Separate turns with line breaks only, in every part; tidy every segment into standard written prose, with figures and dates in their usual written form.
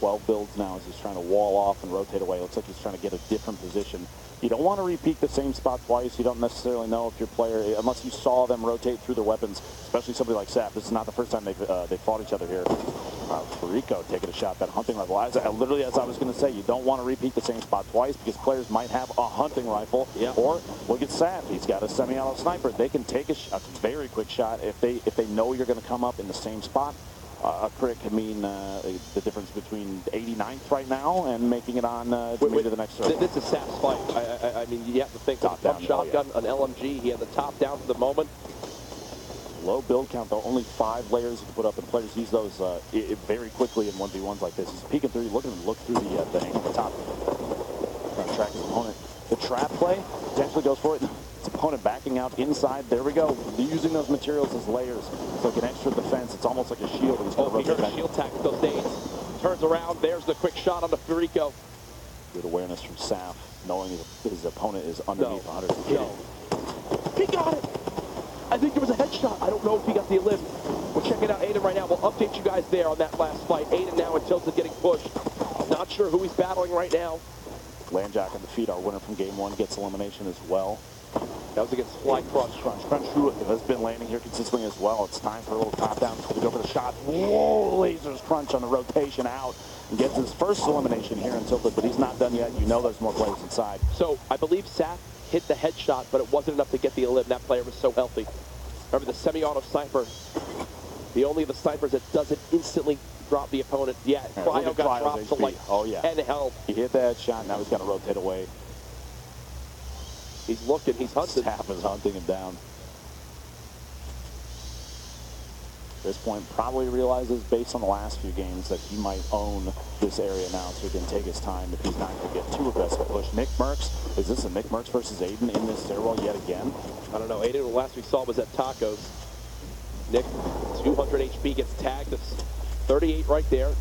12 builds now as he's trying to wall off and rotate away. Looks like he's trying to get a different position. You don't want to repeat the same spot twice. You don't necessarily know if your player, unless you saw them rotate through their weapons, especially somebody like Sap. This is not the first time they fought each other here. Rico taking a shot, that hunting rifle. Literally, as I was going to say, you don't want to repeat the same spot twice because players might have a hunting rifle. Yep. Or look at Sap. He's got a semi-auto sniper. They can take a very quick shot if they know you're going to come up in the same spot. A crit could mean the difference between 89th right now and making it on to the next circle.
This is Sap's fight. I mean, you have to think top down shotgun, an LMG. He had the top down for the moment.
Low build count, though. Only 5 layers you can put up, and players use those very quickly in 1v1s like this. He's peeking through. Look at him look through the hang at the top. Trying to track his opponent. The trap play potentially goes for it. His opponent backing out inside. There we go. Using those materials as layers. It's like an extra defense. It's almost like a shield. He's going to rotate back.
Shield tactic those days. Turns around. There's the quick shot on the Furico.
Good awareness from Saf, knowing his opponent is underneath 100.
He got it. I think there was a headshot. I don't know if he got the elim. We're checking out Aiden right now. We'll update you guys there on that last fight. Aiden now in Tilted getting pushed. Not sure who he's battling right now.
Landjack on the feet, our winner from game 1, gets elimination as well.
That was against Fly Crunch.
Crunch, who has been landing here consistently as well. It's time for a little top down. We go for the shot. Whoa, lasers Crunch on the rotation out. And gets his first elimination here in Tilted, but he's not done yet. You know there's more players inside.
So I believe Sap hit the headshot, but it wasn't enough to get the elim. That player was so healthy. Remember the semi-auto sniper, the only of the snipers that doesn't instantly drop the opponent. Yeah, Cryo got dropped to like 10 health.
He hit that shot, now he's got to rotate away.
He's looking, he's hunting.
Sap is hunting him down. At this point, probably realizes based on the last few games that he might own this area now, so he can take his time if he's not going to get too aggressive push. Nick Merckx, is this a Nick Merckx versus Aiden in this stairwell yet again?
I don't know. Aiden, the last we saw was at Tacos. Nick, 200 HP, gets tagged. That's 38 right there.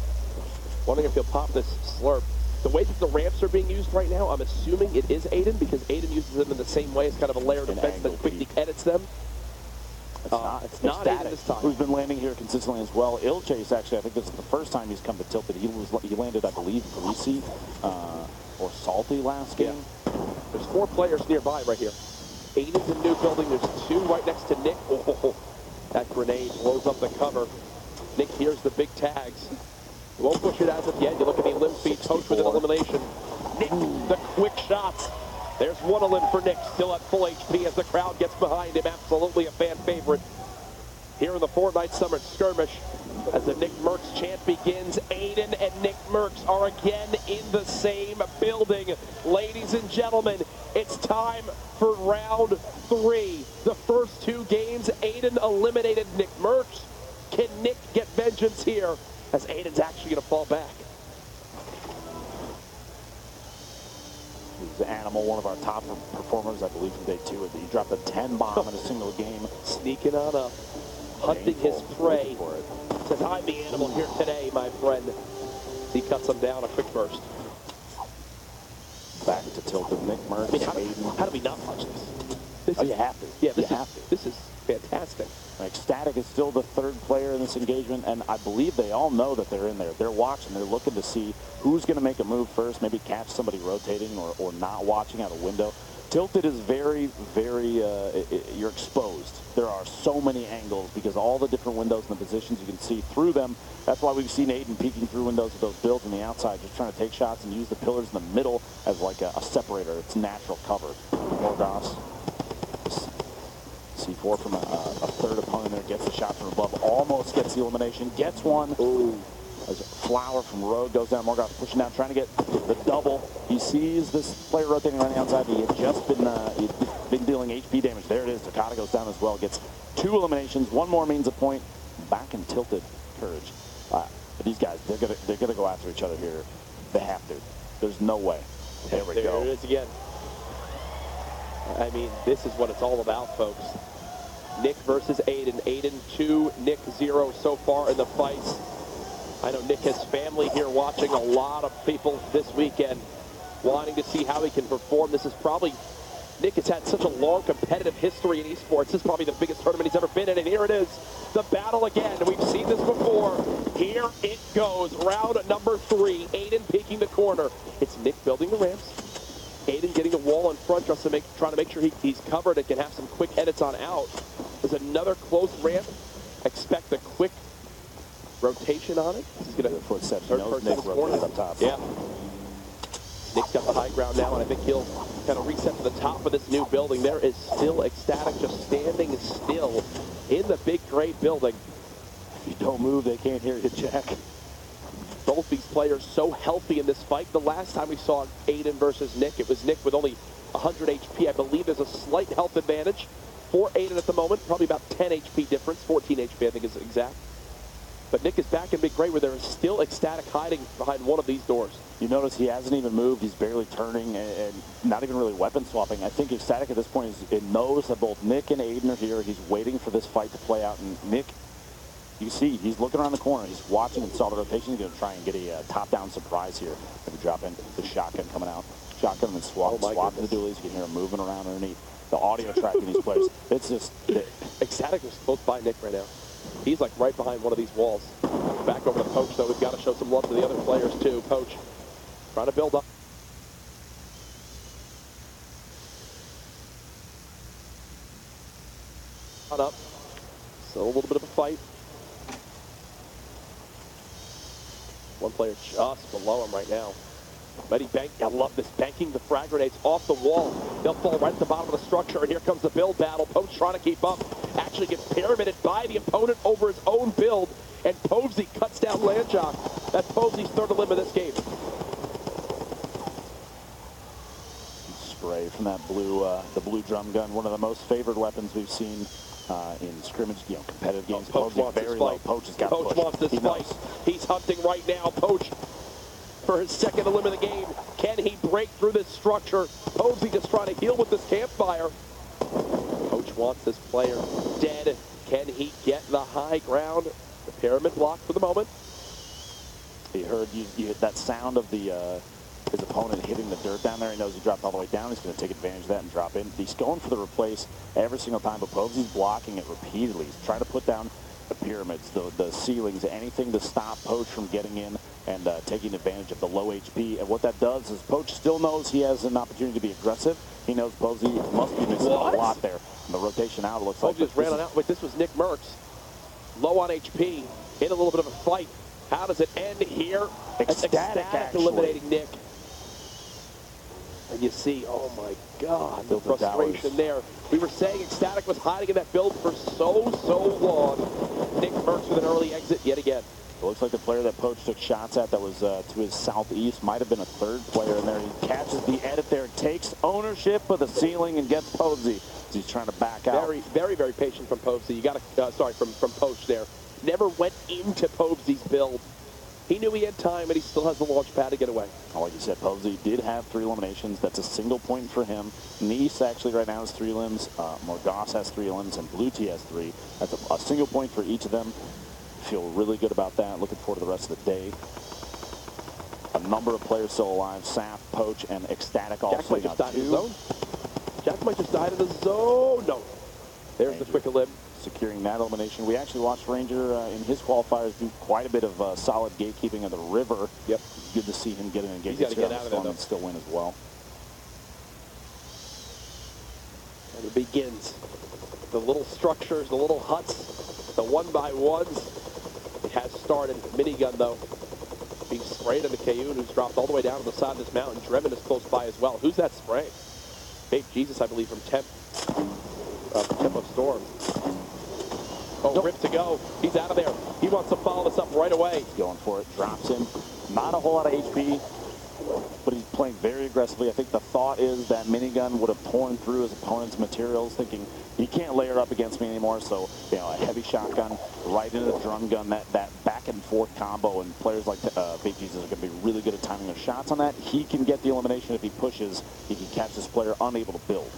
Wondering if he'll pop this slurp. The way that the ramps are being used right now, I'm assuming it is Aiden because Aiden uses them in the same way. It's kind of a layered defense that quickly edits them. It's not Aiden this time.
Who's been landing here consistently as well. Chase, actually, I think this is the first time he's come to Tilted. He landed, I believe, Greasy or Salty last game.
Yeah. There's 4 players nearby right here. Aiden's in new building. There's 2 right next to Nick. Oh, that grenade blows up the cover. Nick hears the big tags. He won't push it as of yet. You look at the elim feed, Coach with an elimination. Nick, the quick shots. There's 1 elim for Nick, still at full HP as the crowd gets behind him. Absolutely a fan favorite here in the Fortnite Summer Skirmish. As the Nick Merckx chant begins, Aiden and Nick Merckx are again in the same building. Ladies and gentlemen, it's time for round 3. The first 2 games, Aiden eliminated Nick Merckx. Can Nick get vengeance here as Aiden's actually going to fall back?
He's Animal, one of our top performers, I believe, from day 2. He dropped a 10 bomb in a single game.
Sneaking on up, hunting his prey. Says, I'm the Animal here today, my friend. He cuts him down, a quick burst.
Back to Tilted. Nick Merckx,
I mean, how do we not watch this?
You have to.
Yeah, this is fantastic.
Ecstatic is still the 3rd player in this engagement, and I believe they all know that they're in there. They're watching. They're looking to see who's going to make a move first, maybe catch somebody rotating or not watching out a window. Tilted is very, very, you're exposed. There are so many angles because all the different windows and the positions, you can see through them. That's why we've seen Aiden peeking through windows with those builds on the outside, just trying to take shots and use the pillars in the middle as like a separator. It's natural cover. Morgoth's C4 from a 3rd opponent there, gets the shot from above, almost gets the elimination, gets one. Ooh. As Flower from Road goes down, Morgoth pushing down, trying to get the double. He sees this player rotating on the outside. He had just been dealing HP damage. There it is. Takata goes down as well, gets 2 eliminations. 1 more means a point. Back in Tilted. Courage. But these guys, they're gonna go after each other here. They have to. There's no way. There we go.
There it is again. I mean, this is what it's all about, folks. Nick versus Aiden. Aiden 2, Nick 0 so far in the fights. I know Nick has family here watching, a lot of people this weekend wanting to see how he can perform. This is probably Nick has had such a long competitive history in esports. This is probably the biggest tournament he's ever been in, and here it is, the battle again. We've seen this before. Here it goes, round number 3. Aiden peeking the corner. It's Nick building the ramps. Aiden getting a wall in front, just to trying to make sure he's covered and can have some quick edits on out. There's another close ramp. Expect a quick rotation on it. He's going to
footsteps. Nick rotates up top.
Yeah. Nick's got the high ground now, and I think he'll kind of reset to the top of this new building. There is still Ecstatic just standing still in the big gray building.
If you don't move, they can't hear you, Jack.
Both these players so healthy in this fight. The last time we saw Aiden versus Nick, it was Nick with only 100 HP. I believe there's a slight health advantage for Aiden at the moment. Probably about 10 HP difference. 14 HP, I think is exact. But Nick is back in big gray where there is still Ecstatic hiding behind one of these doors.
You notice he hasn't even moved. He's barely turning and not even really weapon swapping. I think Ecstatic at this point knows that both Nick and Aiden are here. He's waiting for this fight to play out. And Nick, you see, he's looking around the corner. He's watching and saw the rotation. He's going to try and get a top-down surprise here. Maybe drop in the shotgun coming out. Shotgun and swap the dualies. You can hear him moving around underneath. The audio tracking these players. It's just...
Ecstatic is close by Nick right now. He's like right behind one of these walls. Back over to Poach, though. We've got to show some love to the other players, too. Poach trying to build up. Up. So a little bit of a fight. One player just below him right now. But I love this, banking the frag grenades off the wall. They'll fall right at the bottom of the structure, and here comes the build battle. Poach trying to keep up. Actually gets pyramided by the opponent over his own build, and Povesy cuts down Landjock. That's Povesy's third elim of this game.
Spray from that the blue drum gun, one of the most favored weapons we've seen in scrimmage, competitive games.
Poach wants this fight.
Poach has got to push.
Poach wants this fight. He's hunting right now. Poach for his second elim of the game. Can he break through this structure? Povesy just trying to heal with this campfire. Poach wants this player dead. Can he get the high ground? The pyramid blocked for the moment.
He heard that sound of his opponent hitting the dirt down there. He knows he dropped all the way down. He's going to take advantage of that and drop in. He's going for the replace every single time, but Povesy's blocking it repeatedly. He's trying to put down the pyramids, the ceilings, anything to stop Poach from getting in and taking advantage of the low HP. And what that does is Poach still knows he has an opportunity to be aggressive. He knows Povesy must be missing a lot there. And the rotation out looks like...
just ran on out. Wait, this was Nick Merckx. Low on HP, in a little bit of a fight. How does it end here?
Ecstatic
eliminating Nick. And you see, oh my God, the frustration there. We were saying Ecstatic was hiding in that build for so long. Nick Merckx with an early exit yet again.
It looks like the player that Poach took shots at that was to his southeast might have been a third player in there. He catches the edit there, takes ownership of the ceiling and gets Povesy. He's trying to back out.
Very, very, very patient from Povesy. You got to, from Poach there. Never went into Povesy's build. He knew he had time, and he still has the launch pad to get away.
Like you said, Povesy did have 3 eliminations. That's a single point for him. Nice actually right now has 3 limbs. Morgas has 3 limbs, and Blue T has 3. That's a single point for each of them. Feel really good about that. Looking forward to the rest of the day. A number of players still alive. Saf, Poach, and Ecstatic all
Jack might just died in the
2.
zone. Jack might just died in the zone. No. There's
Ranger
the quick elim.
Securing that elimination. We actually watched Ranger in his qualifiers do quite a bit of solid gatekeeping of the river.
Yep.
Good to see him get in and
He's got to get out of there, though.
And still win as well.
And it begins. The little structures, the little huts, the one-by-ones. It has started. Minigun, though, being sprayed into Kayun, who's dropped all the way down to the side of this mountain. Dreven is close by as well. Who's that spraying? Babe Jesus, I believe, from Tempo Storm. Oh, nope. Rip to go. He's out of there. He wants to follow this up right away.
He's going for it. Drops him. Not a whole lot of HP, but he's playing very aggressively. I think the thought is that minigun would have torn through his opponent's materials, thinking he can't layer up against me anymore. So, a heavy shotgun right into the drum gun, that back and forth combo, and players like Big Jesus are going to be really good at timing their shots on that. He can get the elimination if he pushes. He can catch this player unable to build.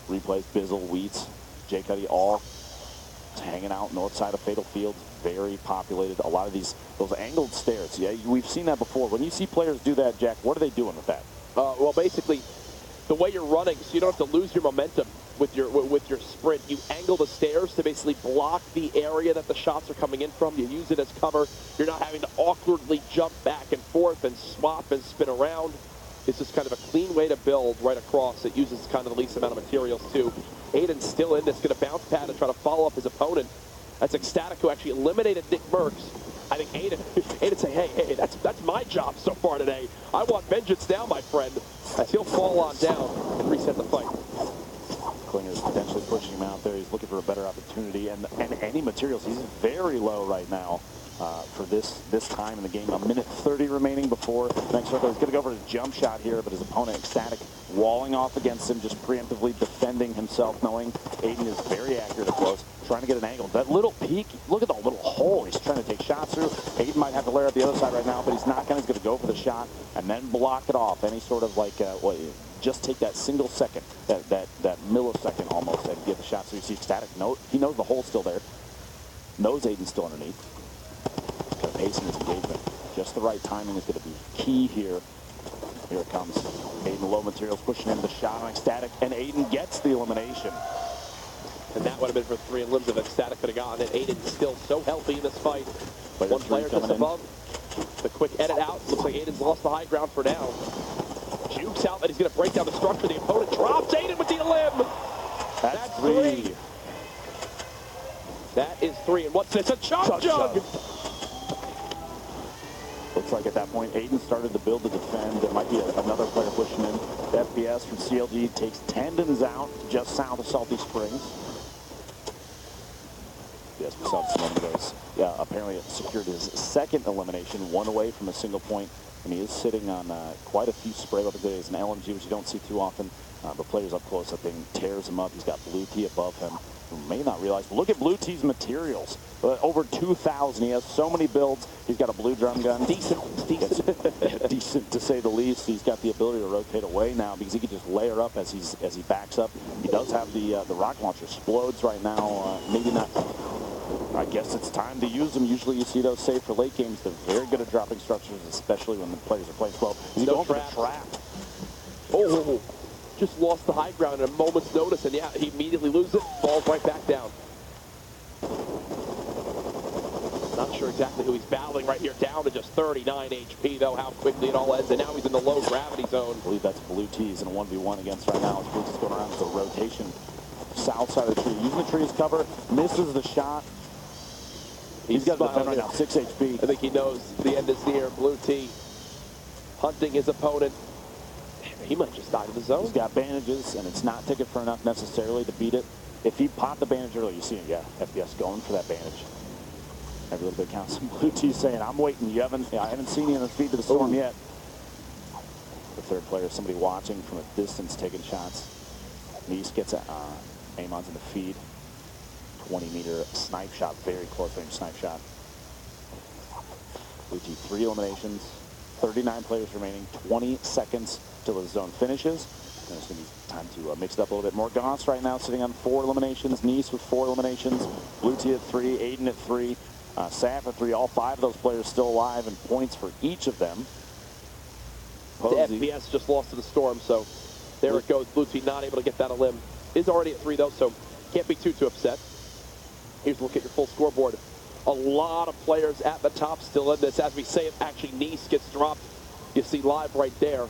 Replays, Bizzle, Wheats, J. Cuddy, all hanging out north side of Fatal Fields. Very populated. A lot of those angled stairs. Yeah, we've seen that before. When you see players do that, Jack, what are they doing with that?
Well, basically, the way you're running, so you don't have to lose your momentum with your sprint. You angle the stairs to basically block the area that the shots are coming in from. You use it as cover. You're not having to awkwardly jump back and forth and swap and spin around. It's just kind of a clean way to build right across. It uses kind of the least amount of materials too. Aiden's still in this, going to bounce pad and try to follow up his opponent. That's Ecstatic, who actually eliminated Nick Merckx. I think Aiden say, hey, that's my job so far today. I want vengeance now, my friend, as he'll fall on down and reset the fight.
Klinger's potentially pushing him out there. He's looking for a better opportunity, and any materials. He's very low right now for this time in the game. 1:30 remaining before next circle. He's going to go for his jump shot here, but his opponent, Ecstatic, walling off against him, just preemptively defending himself, knowing Aiden is very accurate at close, trying to get an angle. That little peek, look at the little hole he's trying to take shots through. Aiden might have to layer up the other side right now, but he's not going to. He's going to go for the shot and then block it off. Any sort of like, just take that single second, that millisecond almost, and get the shot. So you see Ecstatic, he knows the hole's still there, knows Aiden's still underneath. Kind of pacing his engagement. Just the right timing is going to be key here. Here it comes. Aiden low materials pushing in the shot on Ecstatic, and Aiden gets the elimination.
And that would have been for 3 and limbs if Ecstatic could have gotten it. Aiden's still so healthy in this fight. One player just above. The quick edit out. Looks like Aiden's lost the high ground for now. Jukes out that he's going to break down the structure. The opponent drops Aiden with the elim.
That's 3.
That is 3. And what's this? A chug jug.
Looks like at that point, Aiden started to build to defend. There might be another player pushing in. FPS from CLG takes Tendons out just south of Salty Springs. Yes, we saw this a moment ago. Apparently it secured his second elimination, 1 away from a single point. And he is sitting on quite a few spray weapons. There's an LMG, which you don't see too often. But players up close, that thing tears him up. He's got Blue T above him. You may not realize, but look at Blue T's materials. Over 2,000. He has so many builds. He's got a blue drum gun.
Decent.
Decent to say the least. He's got the ability to rotate away now because he can just layer up as he backs up. He does have the rocket launcher. Explodes right now. Maybe not. I guess it's time to use them. Usually you see those saved for late games. They're very good at dropping structures, especially when the players are playing slow. He's going for the trap.
Oh, just lost the high ground at a moment's notice, and yeah, he immediately loses it, falls right back down. Not sure exactly who he's battling right here, down to just 39 HP, though, how quickly it all ends, and now he's in the low gravity zone.
I believe that's Blue T's in a 1v1 against right now. Blue T's going around with a rotation. South side of the tree, using the tree as cover, misses the shot. He's got to defend right now, 6 HP.
I think he knows the end is near. Blue T hunting his opponent. He might just die to the zone.
He's got bandages, and it's not ticking for enough necessarily to beat it. If he popped the bandage early, you see it, yeah, FPS going for that bandage. Every little bit counts. Blue T saying, I'm waiting. I haven't seen you in the feet to the storm yet. The third player, somebody watching from a distance, taking shots. Nice gets aim onto the feed. 20-meter snipe shot, very close range snipe shot. Blue T 3 eliminations, 39 players remaining, 20 seconds till the zone finishes. And it's going to be time to mix it up a little bit more. Goss right now sitting on 4 eliminations, Nice with 4 eliminations, Blue T at 3, Aiden at 3, Saf at 3. All 5 of those players still alive, and points for each of them.
The FPS just lost to the storm, so there it goes. Blue T not able to get that elim. Is already at 3 though, so can't be too upset. Here's a look at your full scoreboard. A lot of players at the top still in this. As we say, if actually Nice gets dropped, you see live right there.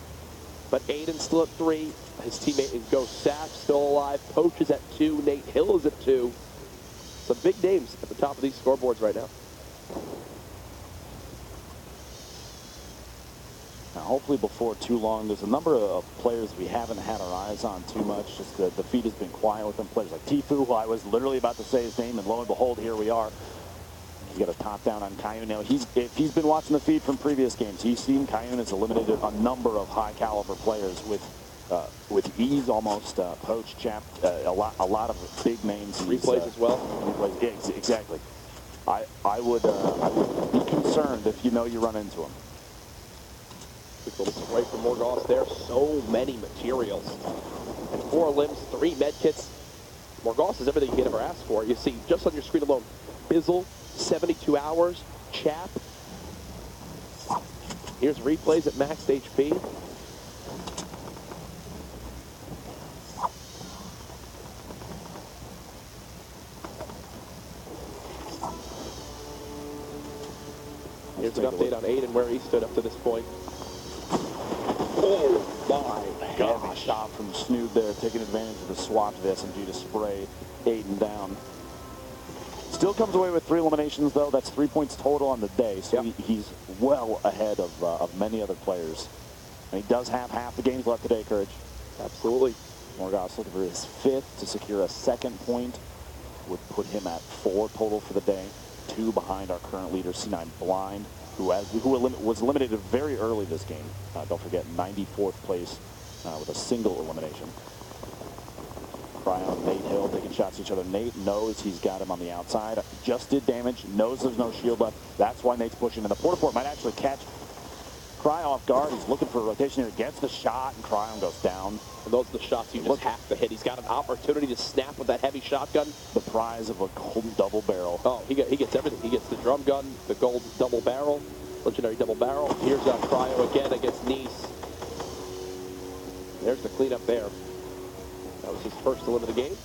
But Aiden's still at 3. His teammate is Ghost Saf still alive. Poach is at 2. Nate Hill is at 2. Some big names at the top of these scoreboards right now.
Now, hopefully before too long, there's a number of players we haven't had our eyes on too much. Just the feed has been quiet with them. Players like Tifu, who I was literally about to say his name, and lo and behold, here we are. He's got a top down on Kayun. Now, if he's been watching the feed from previous games, he's seen Kayun has eliminated a number of high caliber players with ease almost. Poach, Chap, a lot of big names.
Replays as well.
Replays, yeah, exactly. I would be concerned if you know you run into him.
Quick little spray from Morgoth there. So many materials. And 4 limbs, 3 med kits. Morgoth is everything you could ever ask for. You see, just on your screen alone, Bizzle, 72 hours, Chap. Here's replays at maxed HP. than where he stood up to this point. Oh my gosh.
Heavy shot from Snood there, taking advantage of the swap to the SMG to spray Aiden down. Still comes away with 3 eliminations, though. That's 3 points total on the day, so he's well ahead of many other players. And he does have half the games left today, Courage.
Absolutely.
Morgoth's looking for his 5th to secure a 2nd point. Would put him at 4 total for the day. 2 behind our current leader, C9 Blind, who was eliminated very early this game. Don't forget, 94th place with a single elimination. Cryo and Nate Hill taking shots at each other. Nate knows he's got him on the outside. Just did damage, knows there's no shield left. That's why Nate's pushing. And the Porta-Fort might actually catch Cryo off guard. He's looking for a rotation here. Gets the shot, and Cryo goes down.
And those are the shots you just have to hit. He's got an opportunity to snap with that heavy shotgun.
The prize of a golden double barrel.
Oh, he gets everything. He gets the drum gun, the gold double barrel, legendary double barrel. Here's Cryo again against Nice. There's the cleanup there. That was his first elim of the game.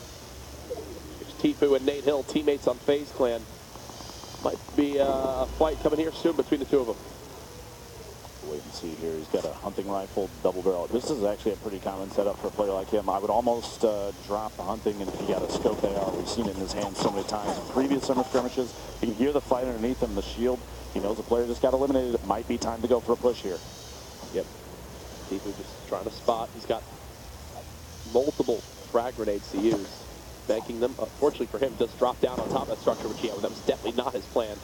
It's Tifu and Nate Hill, teammates on FaZe Clan. Might be a fight coming here soon between the two of them.
Wait and see here. He's got a hunting rifle, double barrel. This is actually a pretty common setup for a player like him. I would almost drop the hunting, and if he got a scope AR, we've seen it in his hands so many times in previous summer skirmishes. You can hear the fight underneath him, the shield. He knows the player just got eliminated. It might be time to go for a push here.
Yep. Tifu just trying to spot. He's got multiple frag grenades to use. Banking them. Unfortunately for him, does drop down on top of that structure, which that was definitely not his plan.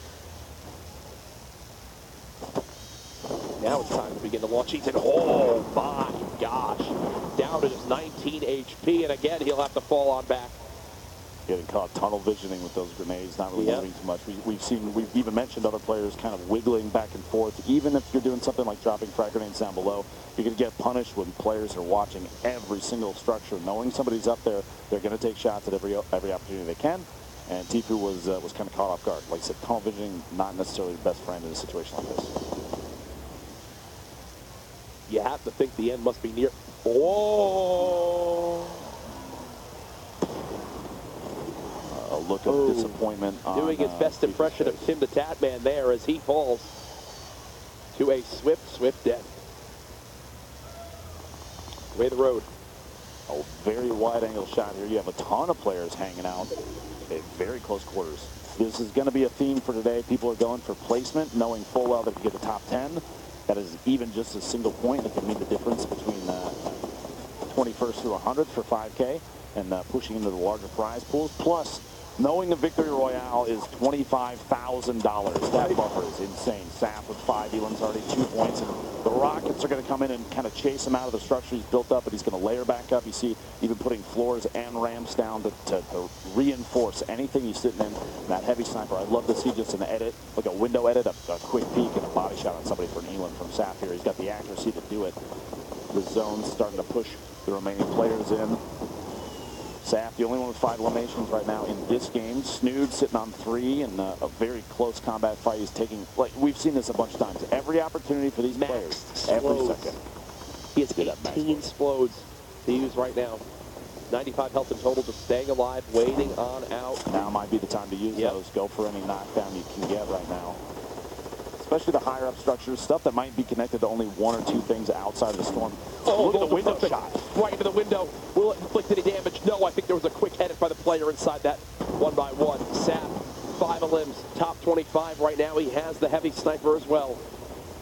Now it's time to begin to launch. He's in. Oh my gosh. Down to just 19 HP, and again, he'll have to fall on back.
Getting caught tunnel visioning with those grenades, not really moving too much. We've even mentioned other players kind of wiggling back and forth. Even if you're doing something like dropping frag grenades down below, you're going to get punished when players are watching every single structure. Knowing somebody's up there, they're going to take shots at every opportunity they can. And Tifu was kind of caught off guard. Like I said, tunnel visioning, not necessarily the best friend in a situation like this.
You have to think the end must be near. Oh!
A look of disappointment.
Doing his best impression of Tim the Tatman there as he falls to a swift death. Way the road.
A very wide angle shot here. You have a ton of players hanging out at very close quarters. This is going to be a theme for today. People are going for placement, knowing full well that if you get the top 10, that is even just a single point that can mean the difference between 21st through 100th for 5K and pushing into the larger prize pools. Plus, knowing the Victory Royale is $25,000. That buffer is insane. Saf with 5 elims, already 2 points. And the Rockets are going to come in and kind of chase him out of the structure he's built up, but he's going to layer back up. You see even putting floors and ramps down to reinforce anything he's sitting in. That heavy sniper, I'd love to see just an edit, like a window edit, a quick peek and a body shot on somebody for an elim from Saf here. He's got the accuracy to do it. The zone's starting to push the remaining players in. Saf, the only one with 5 eliminations right now in this game. Snood sitting on 3 in a very close combat fight. He's taking, like we've seen this a bunch of times, every opportunity for these players, every second.
He has 18 explodes to use right now. 95 health in total, just staying alive, waiting on out.
Now might be the time to use those. Go for any knockdown you can get right now. Especially the higher up structures, stuff that might be connected to only 1 or 2 things outside of the storm.
Oh,
look at the window shot.
Right into the window. Will it inflict any damage? No, I think there was a quick edit by the player inside that 1-by-1. Sap, 5 elims, top 25 right now. He has the heavy sniper as well.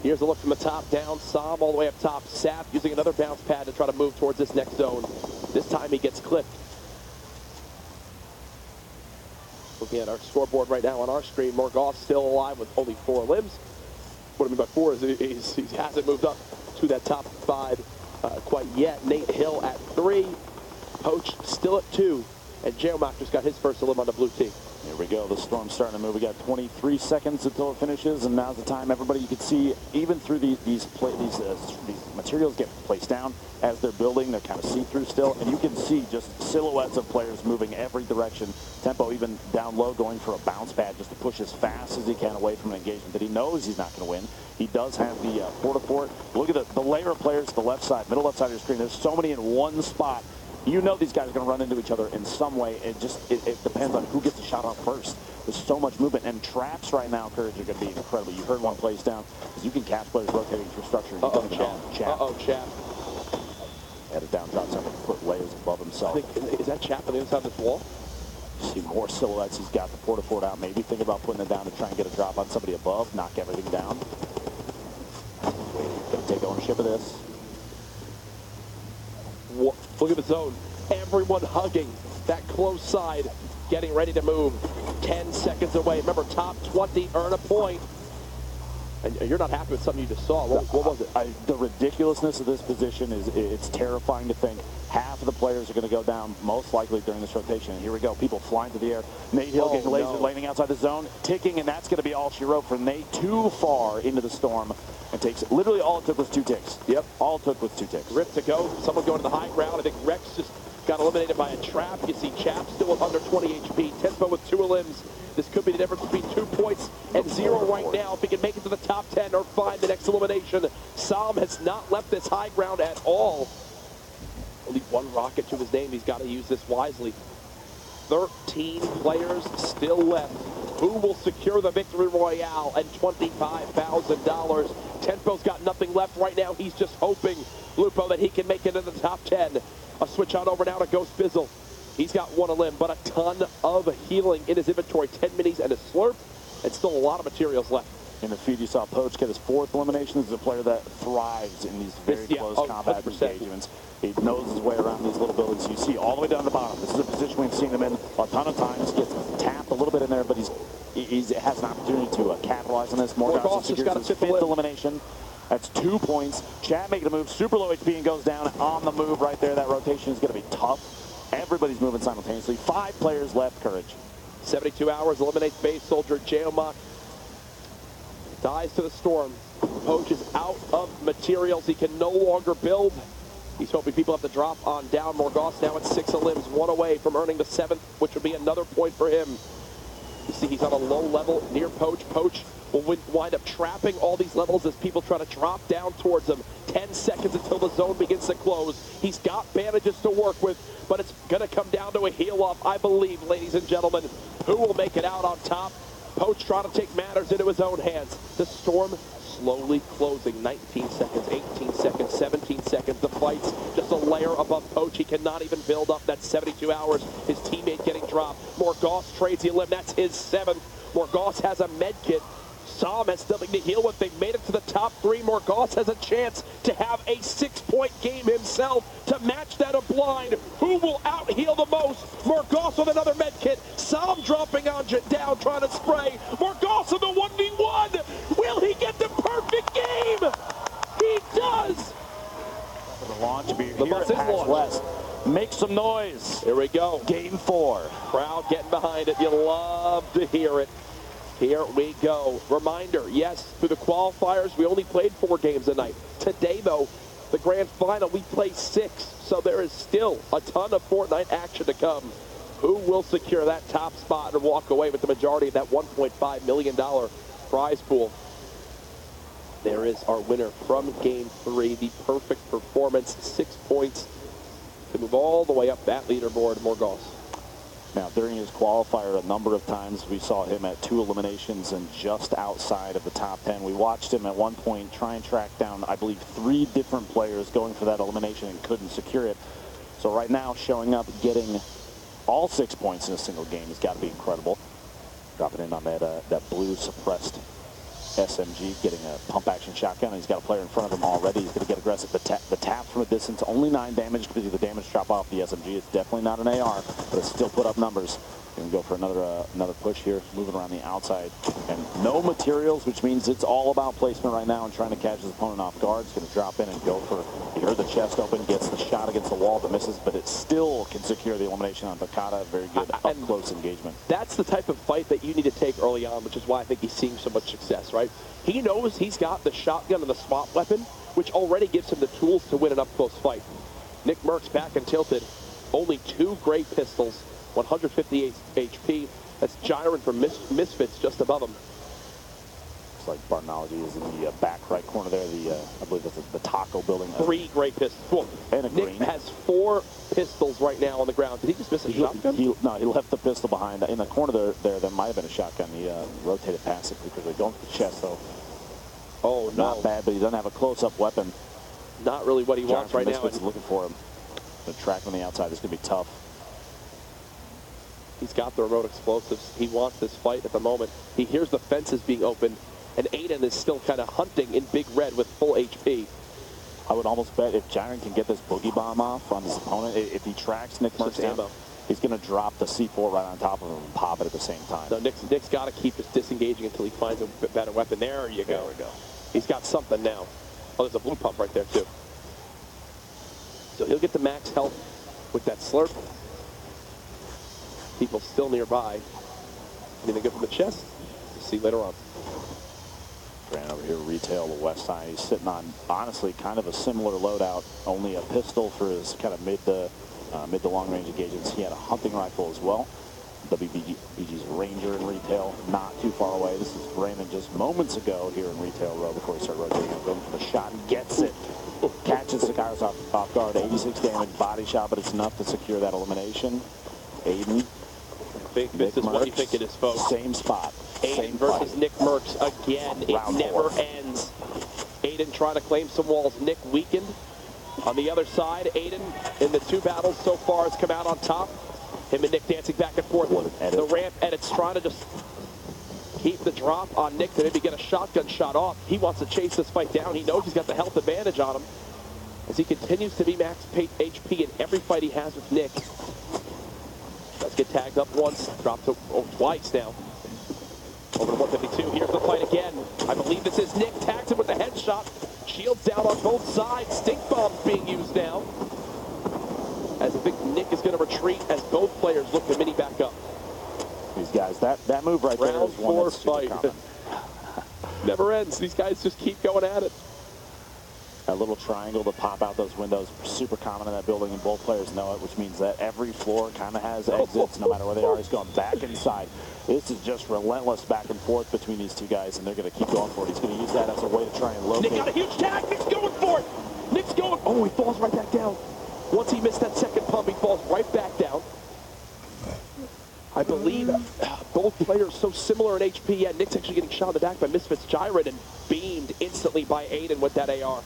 Here's a look from the top down. Sam all the way up top. Sap using another bounce pad to try to move towards this next zone. This time he gets clipped. Looking at our scoreboard right now on our screen, Morgoth still alive with only 4 limbs. What I mean by 4 is he hasn't moved up to that top 5 quite yet. Nate Hill at 3, Poach still at 2, and Geomac just got his first elim on the blue team.
Here we go. The storm's starting to move. We got 23 seconds until it finishes, and now's the time. Everybody, you can see even through these materials get placed down as they're building. They're kind of see-through still, and you can see just silhouettes of players moving every direction. Tempo even down low, going for a bounce pad just to push as fast as he can away from an engagement that he knows he's not going to win. He does have the Porta-Fort. Look at the layer of players to the left side, middle left side of your screen. There's so many in one spot. You know these guys are going to run into each other in some way. It depends on who gets the shot off first. There's so much movement. And traps right now, Courage, are going to be incredible. You heard one place down, because you can catch players rotating through structure.
Chap.
Had a down drop, something foot layers above himself.
Is that Chap on the inside of this wall?
See more silhouettes. He's got the Port-a-Fort out. Maybe think about putting it down to try and get a drop on somebody above, knock everything down. Going to take ownership of this.
Look at the zone. Everyone hugging that close side, getting ready to move. 10 seconds away. Remember, top 20 earn a point. And you're not happy with something you just saw. What was it?
The ridiculousness of this position it's terrifying to think. Half of the players are going to go down, most likely during this rotation. And here we go. People flying to the air. Nate Hill getting laser, landing outside the zone, ticking, and that's going to be all she wrote for Nate. Too far into the storm. And takes literally all it took was 2 ticks.
Yep.
All it took was 2 ticks.
Rip to go. Someone going to the high ground. I think Rex just got eliminated by a trap. You see Chap still with under 20 HP. Tempo with 2 limbs. This could be the difference between 2 points and 0 right now. If he can make it to the top 10 or find the next elimination. Sam has not left this high ground at all. Only 1 rocket to his name. He's got to use this wisely. 13 players still left. Who will secure the victory royale and $25,000? Tempo's got nothing left right now. He's just hoping, Lupo, that he can make it in the top 10. A switch on over now to Ghost Bizzle. He's got 1 limb, but a ton of healing in his inventory. 10 minis and a slurp, and still a lot of materials left.
In the feed, you saw Poach get his 4th elimination. This is a player that thrives in these very close combat 100%. Engagements. He knows his way around these little buildings. You see all the way down to the bottom. This is a position we've seen him in a ton of times. He gets tapped a little bit in there, but he has an opportunity to capitalize on this. Morgoth secures his 5th elimination. That's 2 points. Chad making a move, super low HP, and goes down on the move right there. That rotation is going to be tough. Everybody's moving simultaneously. 5 players left, Courage.
72 hours, eliminates base soldier. Geomach dies to the storm. Poach is out of materials. He can no longer build. He's hoping people have to drop on down. Morgoth now at 6 limbs, 1 away from earning the 7th, which would be another point for him. You see he's on a low level near Poach. Poach will wind up trapping all these levels as people try to drop down towards him. 10 seconds until the zone begins to close. He's got bandages to work with, but it's going to come down to a heal-off, I believe, ladies and gentlemen. Who will make it out on top? Poach trying to take matters into his own hands. The storm slowly closing. 19 seconds, 18 seconds, 17 seconds. The fight's just a layer above Poach. He cannot even build up that 72 hours. His teammate getting dropped. Morgoth trades the limb. That's his 7th. Morgoth has a med kit. Sam has something to heal with. They've made it to the top 3. Morgoth has a chance to have a 6-point game himself to match that of Blind. Who will out-heal the most? Morgoth with another med kit. Sam dropping on down, trying to spray. Morgoth in the 1v1. Will he get the perfect game? He does.
For the launch, here at PAX West. Make some noise.
Here we go.
Game 4.
Crowd getting behind it. You love to hear it. Here we go. Reminder, yes, through the qualifiers, we only played 4 games a night. Today, though, the grand final, we play 6. So there is still a ton of Fortnite action to come. Who will secure that top spot and walk away with the majority of that $1.5 million prize pool? There is our winner from Game 3. The perfect performance, 6 points to move all the way up that leaderboard, Morgoth.
Now, during his qualifier, a number of times we saw him at 2 eliminations and just outside of the top 10. We watched him at one point try and track down, I believe, 3 different players going for that elimination and couldn't secure it. So right now, showing up, getting all 6 points in a single game has got to be incredible. Dropping in on that blue suppressed SMG, getting a pump action shotgun, and he's got a player in front of him already. He's going to get aggressive. The tap from a distance, only 9 damage because of the damage drop off the SMG. It's definitely not an AR, but it's still put up numbers. Going to go for another push here, moving around the outside. And no materials, which means it's all about placement right now and trying to catch his opponent off guard. It's going to drop in and go for, you heard the chest open, gets the shot against the wall, but misses, but it still can secure the elimination on Bakata. Very good up-close engagement.
That's the type of fight that you need to take early on, which is why I think he's seeing so much success, right? He knows he's got the shotgun and the swap weapon, which already gives him the tools to win an up-close fight. Nick Merckx back and tilted. Only 2 great pistols. 158 HP. That's Gyron from Misfits just above him.
Looks like Barnology is in the back right corner there. I believe that's the taco building.
3 great pistols.
And a
Nick
green.
has 4 pistols right now on the ground. Did he just miss a shotgun?
No, he left the pistol behind. In the corner there might have been a shotgun. He rotated past it quickly. Going for the chest, though.
Oh, no.
Not bad, but he doesn't have a close-up weapon.
Not really what he wants right now.
Misfits looking for him. The track on the outside is going to be tough.
He's got the remote explosives. He wants this fight at the moment. He hears the fences being opened, and Aiden is still kind of hunting in Big Red with full HP.
I would almost bet if Jiren can get this boogie bomb off on his opponent, if he tracks Nick Merckx down, he's going to drop the C4 right on top of him and pop it at the same time.
No, Nick's got to keep just disengaging until he finds a better weapon. There you go.
There we go.
He's got something now. Oh, there's a blue pump right there, too. So he'll get the max health with that slurp. People still nearby. Anything good from the chest? We'll see later on.
Ran over here, retail, the west side. He's sitting on, honestly, kind of a similar loadout. Only a pistol for his kind of mid to long range engagements. He had a hunting rifle as well. WBG's Ranger in retail, not too far away. This is Brandon just moments ago here in retail row before he started rotating. Going for the shot and gets it. Catches the guys off guard. 86 damage body shot, but it's enough to secure that elimination. Aiden.
This is what you think it is, folks.
Same spot.
Aiden versus Nick Merckx again. It never ends. Aiden trying to claim some walls. Nick weakened. On the other side, Aiden in the 2 battles so far has come out on top. Him and Nick dancing back and forth. The ramp edits trying to just keep the drop on Nick to maybe get a shotgun shot off. He wants to chase this fight down. He knows he's got the health advantage on him as he continues to be max HP in every fight he has with Nick. Let's get tagged up once, dropped to twice now. Over to 152, here's the fight again. I believe this is Nick, tags him with the headshot. Shields down on both sides, stink bombs being used now. As I think Nick is going to retreat as both players look to mini back up.
These guys, that move right there is one that's super common.
Never ends, these guys just keep going at it.
That little triangle to pop out those windows, super common in that building, and both players know it, which means that every floor kind of has exits, no matter where they are. He's going back inside. This is just relentless back and forth between these two guys, and they're going to keep going for it. He's going to use that as a way to try and locate.
Nick got a huge tag. Nick's going for it. Nick's going. Oh, he falls right back down. Once he missed that second pump, he falls right back down. I believe both players so similar in HP. Yeah, Nick's actually getting shot in the back by Misfits Jiren and beamed instantly by Aiden with that AR.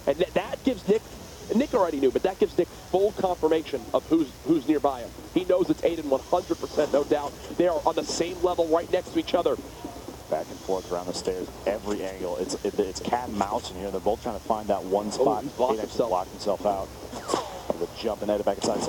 And that gives Nick already knew, but that gives Nick full confirmation of who's nearby him. He knows it's Aiden 100%, no doubt. They are on the same level right next to each other.
Back and forth around the stairs, every angle. It's cat and mouse in here. They're both trying to find that one spot. Aiden actually blocked himself out. The jump and headed back inside.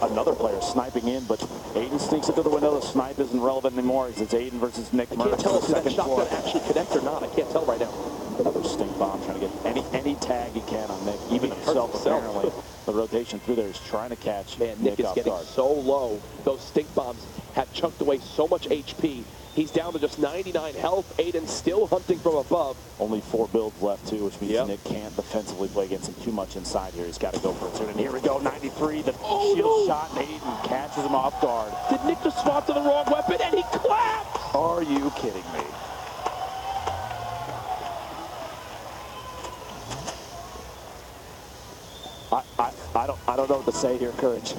Another player sniping in, but Aiden sneaks into the window. The snipe isn't relevant anymore. It's Aiden versus Nick Merckx.
I can't tell if that shotgun actually connect or not. I can't tell right now.
Another stink bomb trying to get any tag he can on Nick, even himself apparently. The rotation through there is trying to catch
Nick is getting so low. Those stink bombs have chunked away so much HP. He's down to just 99 health. Aiden still hunting from above.
Only 4 builds left too, which means Nick can't defensively play against him too much inside here. He's got to go for it. And here we go, 93. The shield shot, and Aiden catches him off guard.
Did Nick just swap to the wrong weapon, and he clapped?
Are you kidding me? I don't know what to say here, Courage.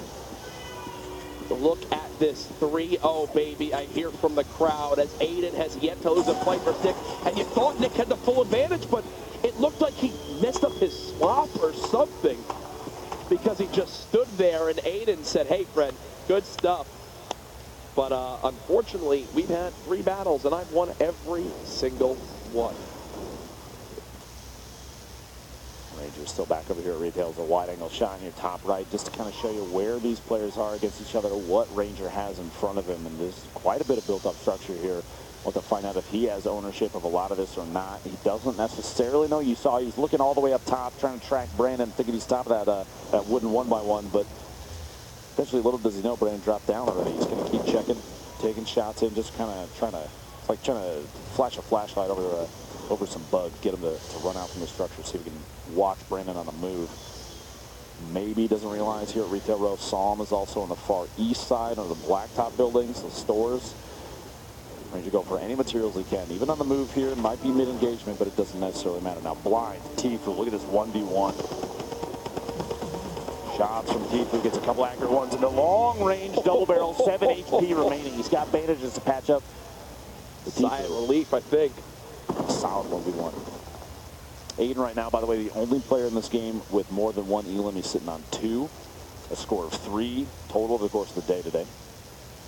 Look at this 3-0, baby. I hear from the crowd as Aiden has yet to lose a fight for Nick. And you thought Nick had the full advantage, but it looked like he messed up his swap or something because he just stood there and Aiden said, hey, friend, good stuff. But unfortunately, we've had 3 battles and I've won every single one.
Ranger's still back over here at retail. It's a wide angle shot in your top right just to kind of show you where these players are against each other, what Ranger has in front of him. And there's quite a bit of built-up structure here. We'll have to find out if he has ownership of a lot of this or not. He doesn't necessarily know. You saw he's looking all the way up top, trying to track Brandon, thinking he's top of that wooden 1x1. But essentially, little does he know, Brandon dropped down already. He's going to keep checking, taking shots in, just kind of trying to flash a flashlight over some bug, get him to run out from the structure, see if we can watch Brandon on the move. Maybe he doesn't realize here at Retail Row, Psalm is also on the far east side of the blacktop buildings, the stores. Ready to go for any materials he can. Even on the move here, it might be mid-engagement, but it doesn't necessarily matter. Now, blind, Tifu, look at this 1v1. Shots from Tifu, gets a couple accurate ones into long range, double barrel, 7 HP remaining. He's got bandages to patch up.
Sigh of relief, I think.
Solid 1v1. Aiden right now, by the way, the only player in this game with more than one elim. He's sitting on 2. A score of 3 total over the course of the day today.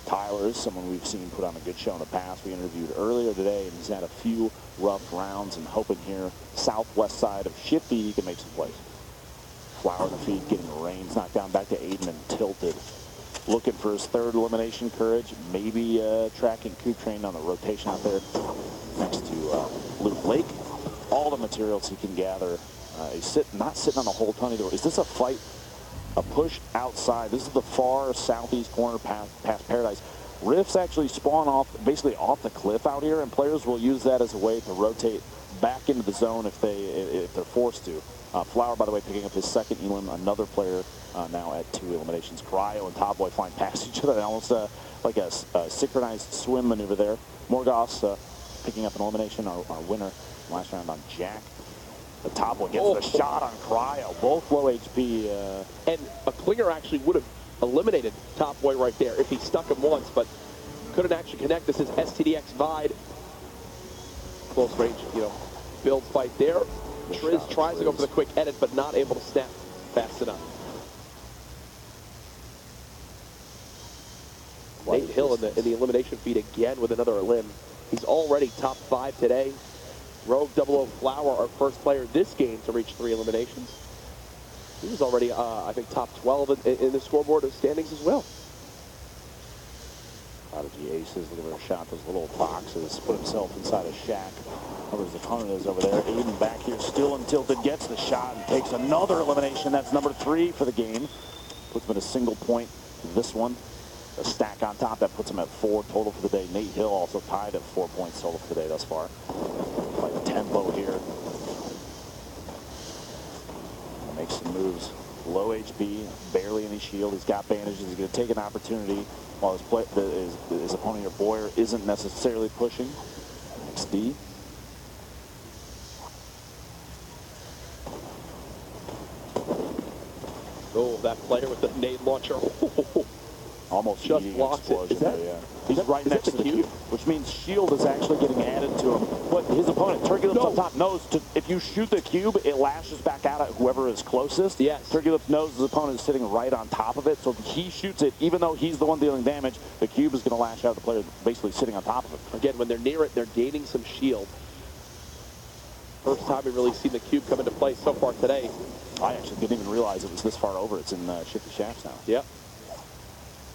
Tyler is someone we've seen put on a good show in the past. We interviewed earlier today, and he's had a few rough rounds, and hoping here, southwest side of Shifty, he can make some plays. Flower in the feed, getting the reins knocked down back to Aiden and tilted. Looking for his 3rd elimination. Courage, maybe tracking Coop Train on the rotation out there next to Loop Lake. All the materials he can gather. He's not sitting on a whole ton either. Is this a fight? A push outside. This is the far southeast corner past Paradise. Rifts actually spawn basically off the cliff out here, and players will use that as a way to rotate back into the zone if they're forced to. Flower, by the way, picking up his 2nd elim. Another player now at 2 eliminations. Cryo and Top Boy flying past each other. Almost like a synchronized swim maneuver there. Morgoth picking up an elimination. Our winner last round on Jack. The Top Boy gets the shot on Cryo. Both low HP.
And a Klinger actually would have eliminated Top Boy right there if he stuck him once, but couldn't actually connect. This is STDX Vide. Close range, build fight there. Triz tries to go for the quick edit, but not able to snap fast enough. Nate Hill in the elimination feed again with another elim. He's already top 5 today. Rogue 00 Flower, our first player this game to reach 3 eliminations. He was already, I think, top 12 in the scoreboard of standings as well.
Prodigy Aces, look at their shot, those little boxes. Put himself inside a shack. Where his opponent is over there. Aiden back here, still untilted, gets the shot and takes another elimination. That's number 3 for the game. Puts him at a single point. This one, a stack on top, that puts him at 4 total for the day. Nate Hill also tied at 4 points total for the day thus far. Like tempo here. Makes some moves. Low HP, barely any shield. He's got bandages. He's going to take an opportunity while his opponent, your Boyer, isn't necessarily pushing. XD.
Oh, that player with the nade launcher.
Almost
just blocks it.
He's right next to the cube, which means shield is actually getting added to him. But his opponent, Turkeylips up top, knows if you shoot the cube, it lashes back out at whoever is closest.
Yes.
Turkeylips knows his opponent is sitting right on top of it, so if he shoots it, even though he's the one dealing damage, the cube is going to lash out the player basically sitting on top of it.
Again, when they're near it, they're gaining some shield. First time we've really seen the cube come into play so far today.
I actually didn't even realize it was this far over. It's in Shifty Shafts now.
Yep.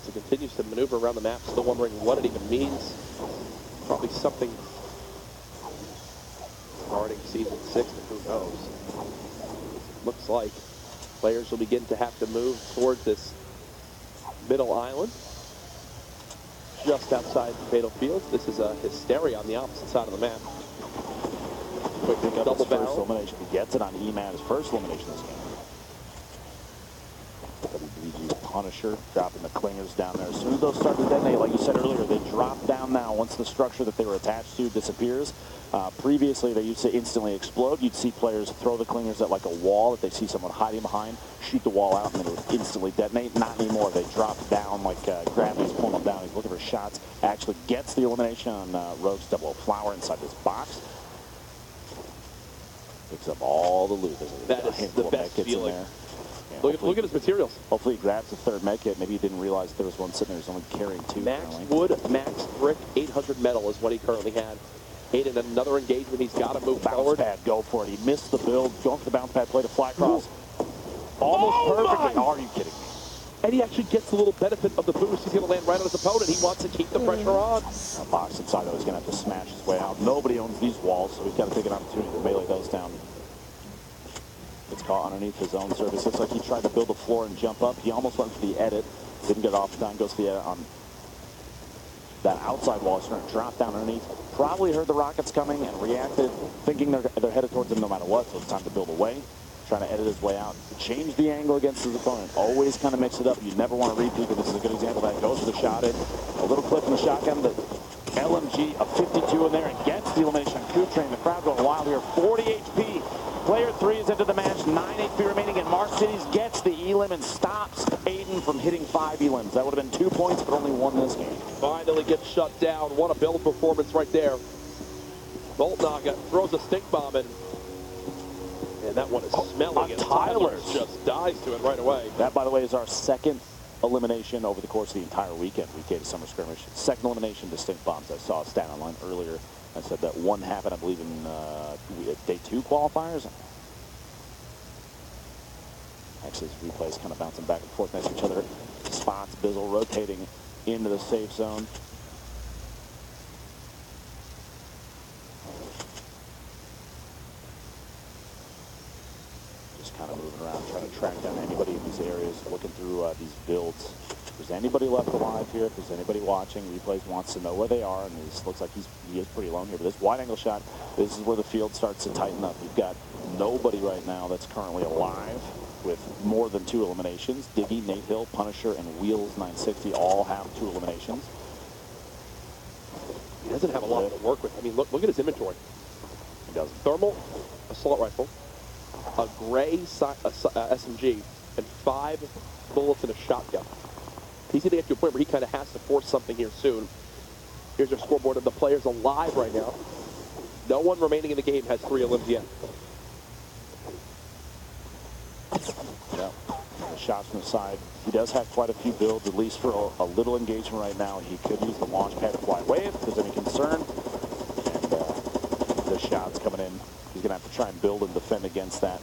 So continues to maneuver around the map, still wondering what it even means. Probably something starting season 6, but who knows. Looks like players will begin to have to move towards this middle island. Just outside Fatal Fields. This is a Hysteria on the opposite side of the map. Quick double barrel.
First elimination. He gets it on EMAT, his first elimination this game. WBG Punisher dropping the clingers down there. As soon as those start to detonate, like you said earlier, they drop down now once the structure that they were attached to disappears. Previously, they used to instantly explode. You'd see players throw the clingers at like a wall that they see someone hiding behind, shoot the wall out, and then it would instantly detonate. Not anymore. They drop down like gravity's pulling them down. He's looking for shots. Actually gets the elimination on Rogue's 00 Flower inside this box. Picks up all the loot.
That is the best feeling.
Yeah,
look at his materials.
Hopefully he grabs the 3rd med kit. Maybe he didn't realize there was one sitting there. He's only carrying 2.
Max wood, max brick, 800 metal is what he currently had. Aiden, another engagement. He's got to move forward.
Bounce pad, go for it. He missed the build. Going for the bounce pad play to fly across. Almost perfectly. Are you kidding me?
And he actually gets the little benefit of the boost. He's going to land right on his opponent. He wants to keep the pressure on.
Box inside, though, he's going to have to smash his way out. Nobody owns these walls, so he's got to take an opportunity to melee those down. It's caught underneath his own surface. Looks like he tried to build a floor and jump up. He almost went for the edit. Didn't get off time. Goes for the edit on that outside wall. He's going to drop down underneath. Probably heard the rockets coming and reacted, thinking they're headed towards him no matter what. So it's time to build away. Trying to edit his way out. Change the angle against his opponent. Always kind of mix it up. You never want to repeat it. This is a good example of that. Goes for the shot in. A little clip in the shotgun, but LMG a 52 in there and gets the elimination on Coutrain. The crowd going wild here. 40 HP. Player 3 is into the match. 9 HP remaining, and Mark Cities gets the elim and stops Aiden from hitting 5 elims. That would have been 2 points, but only 1 this game.
Finally gets shut down. What a build performance right there. Boltnaga throws a stink bomb in. And that one is smelling, and Tyler just dies to it right away.
That, by the way, is our second elimination over the course of the entire weekend. Week 8 of Summer Skirmish. Second elimination to stink bombs. I saw a stat online earlier. I said that one happened, I believe, in day 2 qualifiers. Actually, this replay is kind of bouncing back and forth next to each other. Spots, Bizzle rotating into the safe zone. Just kind of moving around, trying to track down anybody in these areas, looking through these builds. If there's anybody left alive here, if there's anybody watching, replays wants to know where they are, and this looks like he is pretty alone here. But this wide angle shot, this is where the field starts to tighten up. You've got nobody right now that's currently alive with more than 2 eliminations. Diggy, Nate Hill, Punisher, and Wheels 960 all have 2 eliminations.
He doesn't have a lot to work with. I mean, look at his inventory.
He doesn't.
Thermal assault rifle, a gray SMG, and 5 bullets in a shotgun. He's going to get to a point where he kind of has to force something here soon. Here's our scoreboard of the players alive right now. No one remaining in the game has 3 elims yet.
Yeah, the shots from the side. He does have quite a few builds, at least for a little engagement right now. He could use the launch pad to fly away if there's any concern. And the shots coming in. He's going to have to try and build and defend against that.